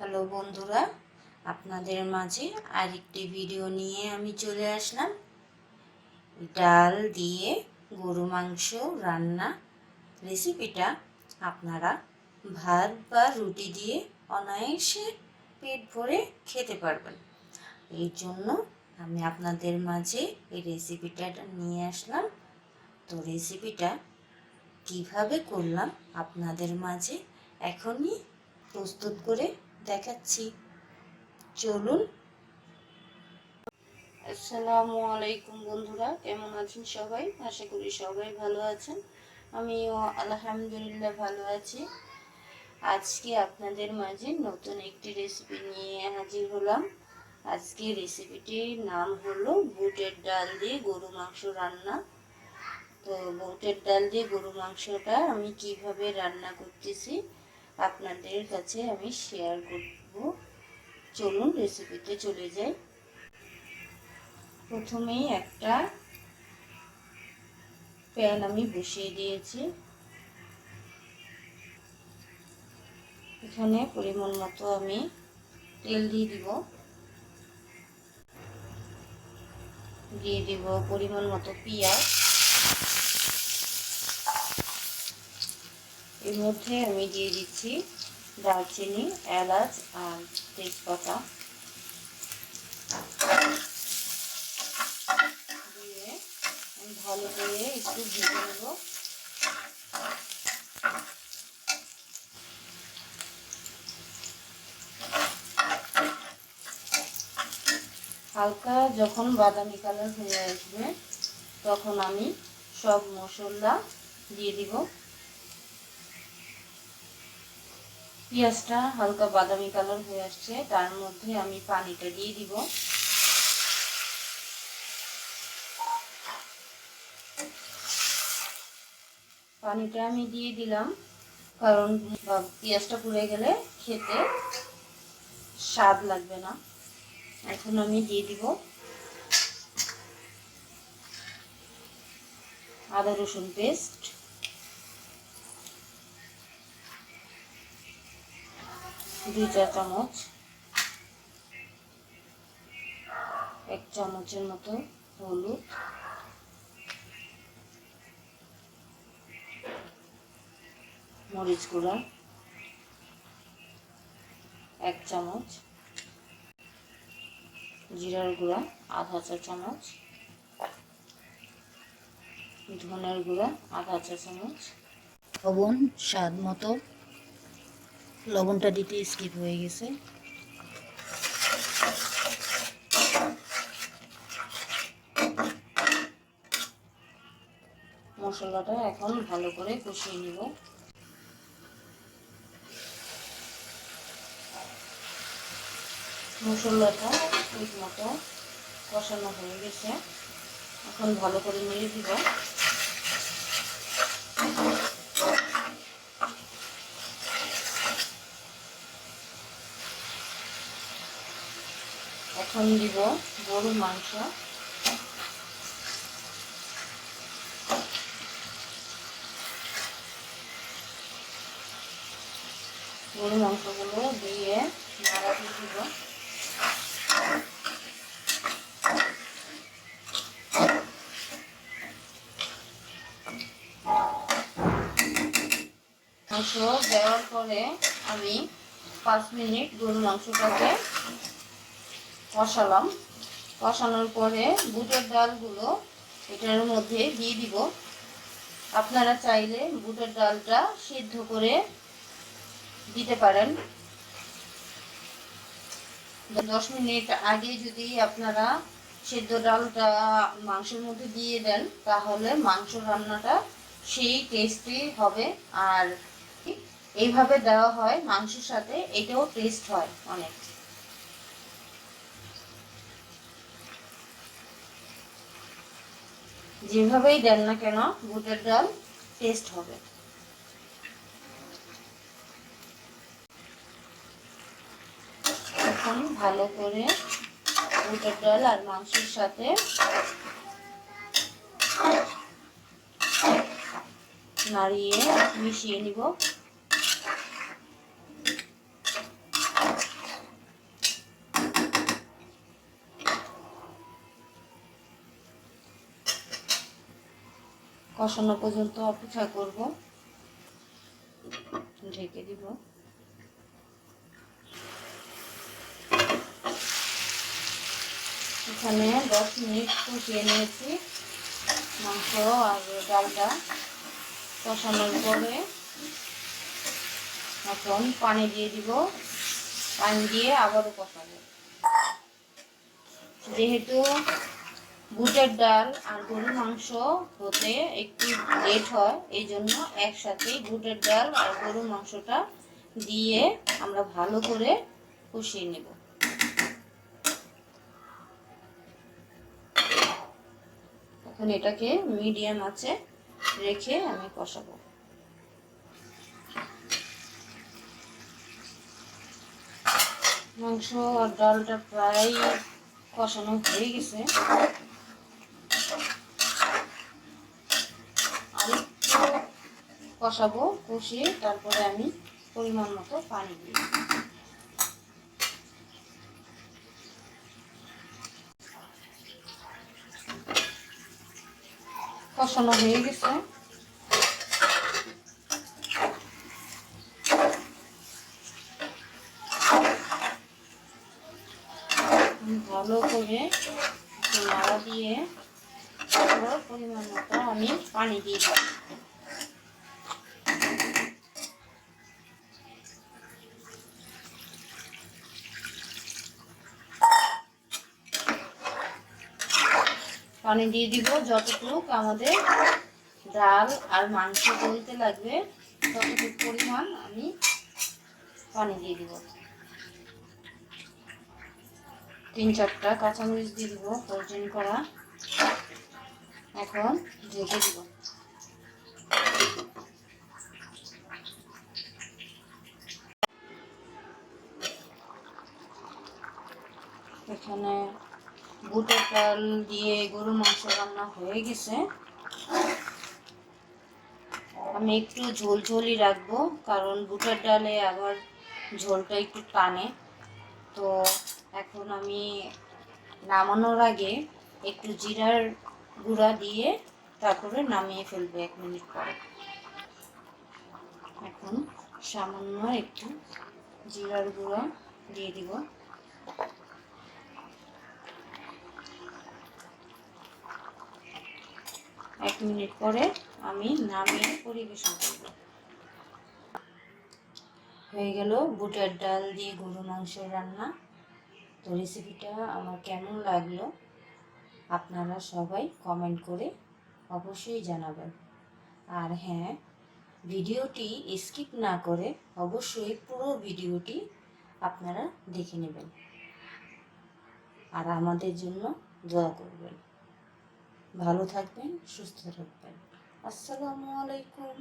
Hello বন্ধুরা, আপনাদের মাঝে আরেকটি ভিডিও নিয়ে আমি চলে আসলাম। ডাল দিয়ে গরু মাংস রান্না রেসিপিটা আপনারা ভাত বা রুটি দিয়ে অনায়াসে পেট ভরে খেতে পারবেন। এই জন্য আমি আপনাদের মাঝে এই রেসিপিটা নিয়ে আসলাম। তো রেসিপিটা কিভাবে করলাম আপনাদের মাঝে এখনই প্রস্তুত করে দেখাচ্ছি। চলুন। আসসালামু আলাইকুম বন্ধুরা, কেমন আছেন সবাই? আশা করি সবাই ভালো আছেন। আমিও আলহামদুলিল্লাহ ভালো আছি। আজকে আপনাদের মাঝে নতুন একটি রেসিপি নিয়ে হাজির হলাম। আজকে রেসিপিটির নাম হলো বুটের ডাল দিয়ে গরু মাংস রান্না। তো বুটের ডাল দিয়ে গরু মাংসটা আমি কিভাবে রান্না করতেছি আপনাদের কাছে আমি শেয়ার করব। চলুন রেসিপিতে চলে যাই। প্রথমেই একটা প্যান আমি বসিয়ে দিয়েছি। এখানে পরিমাণ মতো আমি তেল দিয়ে দিব পরিমাণ মতো পেঁয়াজ। এর মধ্যে আমি দিয়ে দিচ্ছি দারচিনি, এলাচ আর তেজপাতা। দিয়ে আমি ভালো করে একটু ভেজে নেব। হালকা যখন বাদামি কালার হয়ে আসবে তখন আমি সব মশলা দিয়ে দিব। পেঁয়াজটা হালকা বাদামি কালার হয়ে আসছে, তার মধ্যে আমি পানিটা দিয়ে দিব। পানিটা আমি দিয়ে দিলাম কারণ পেঁয়াজটা পুড়ে গেলে খেতে স্বাদ লাগবে না। এখন আমি দিয়ে দিব আদা রসুন পেস্ট, 2 চা চামচ, 1 চামচের মতো হলুদ, মরিচ গুঁড়া 1 চামচ, জিরার গুঁড়া আধা চা চামচ, ধনের গুঁড়া আধা চা চামচ, লবণ স্বাদ মতো। লবণটা দিতে স্কিপ হয়ে গেছে। মশলাটা এখন ভালো করে কষিয়ে নিব। মশলাটা ঠিক মতো কষানো হয়ে গেছে, এখন ভালো করে নেড়ে দিব। এখন দিব গরুর মাংস। গরুর মাংসগুলো দিয়ে নাড়াতে দিব। মাংস দেওয়ার পরে আমি 5 মিনিট গরুর মাংসটাকে কষালাম। কষানোর পরে বুটের ডালগুলো এটার মধ্যে দিয়ে দিব। আপনারা চাইলে বুটের ডালটা সিদ্ধ করে দিতে পারেন। 10 মিনিট আগে যদি আপনারা সিদ্ধ ডালটা মাংসের মধ্যে দিয়ে দেন তাহলে মাংস রান্নাটা সেই টেস্টি হবে। আর এইভাবে দেওয়া হয় মাংসের সাথে, এটাও টেস্ট হয় অনেক। যেভাবেই দেন না কেন বুটের ডাল টেস্ট হবে। এখন ভালো করে বুটের ডাল আর মাংসের সাথে নাড়িয়ে মিশিয়ে নিব। কষানো পর্যন্ত অপেক্ষা করব, ঢেকে দিব। এখানে 10 মিনিট কষিয়ে নিয়েছি মাংস আর ডালটা। কষানোর পরে এখন পানি দিয়ে দিব, পানি দিয়ে আবারও কষাবো। যেহেতু বুটের ডাল আর গরুর মাংস হতে একটু লেট হয়, এই জন্য একসাথেই বুটের ডাল আর গরুর মাংসটা দিয়ে আমরা ভালো করে কষিয়ে নেব। এখন এটাকে মিডিয়াম আঁচে রেখে আমি কষাবো। মাংস আর ডালটা প্রায় কষানো হয়ে গেছে, আর একটু কষাবো। কষিয়ে তারপরে আমি পরিমাণ মতো পানি দিই। কষানো হয়ে গেছে, ভালো করে নাড়া দিয়ে তারপর পরিমাণ মতো আমি পানি দিয়ে দিই। পানি দিয়ে দিব যতটুকু আমাদের ডাল আর মাংস গলতে লাগবে, ততটুকু পরিমাণ আমি পানি দিয়ে দিব। 3-4টা কাঁচামরিচ দিয়ে দিব ফ্রোজেন করা। এখন ঢেকে দিব। এখানে বুটের ডাল দিয়ে গরু মাংস রান্না হয়ে গেছে। আমি একটু ঝোলঝোলই রাখবো, কারণ বুটের ডালে আবার ঝোলটা একটু টানে। তো এখন আমি নামানোর আগে একটু জিরার গুঁড়া দিয়ে তারপরে নামিয়ে ফেলবো 1 মিনিট পরে। এখন সামান্য একটু জিরার গুঁড়া দিয়ে দিব। এক মিনিট পরে আমি নামিয়ে পরিবেশন করব। হয়ে গেল বুটের ডাল দিয়ে গরু মাংসের রান্না। তো রেসিপিটা আমার কেমন লাগলো আপনারা সবাই কমেন্ট করে অবশ্যই জানাবেন। আর হ্যাঁ, ভিডিওটি স্কিপ না করে অবশ্যই পুরো ভিডিওটি আপনারা দেখে নেবেন আর আমাদের জন্য দোয়া করবেন। ভালো থাকবেন, সুস্থ থাকবেন। আসসালামু আলাইকুম।